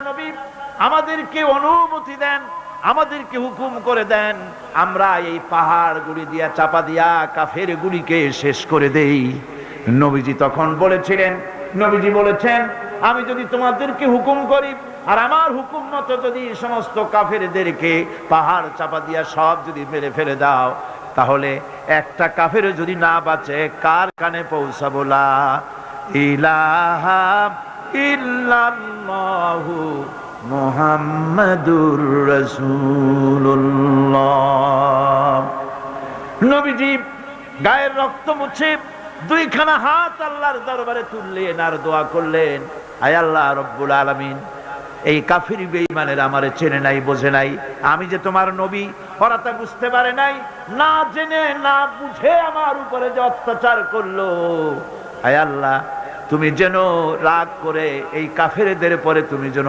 নবী আমাদেরকে অনুমতি দেন, আমাদেরকে হুকুম করে দেন, আমরা এই পাহাড় গুলি দিয়া চাপা দিয়া কাফের গুলিকে শেষ করে দেই। নবীজি তখন বলেছিলেন, নবীজি বলেছেন, আমি যদি তোমাদেরকে হুকুম করি আর আমার হুকুম মতো যদি সমস্ত কাফেরদেরকে পাহাড় চাপা দিয়া সব যদি মেরে ফেলে দাও, তাহলে একটা কাফের যদি না বাঁচে কার কানে পৌঁছাবো? লা ইলাহা ইল্লাল্লাহু মুহাম্মাদুর রাসূলুল্লাহ। নবীজি গায়ের রক্ত মুছে দুইখানা হাত আল্লাহর দরবারে তুললেন আর দোয়া করলেন, আয় আল্লাহ রব্বুল আলামিন, এই কাফির বেঈমানের আমারে চেনে নাই, বোঝে নাই, আমি যে তোমার নবী ওরা তা বুঝতে পারে নাই, না জেনে না বুঝে আমার উপরে যে অত্যাচার করলো, আয় আল্লাহ তুমি যেন রাগ করে এই কাফেরদের পরে তুমি যেন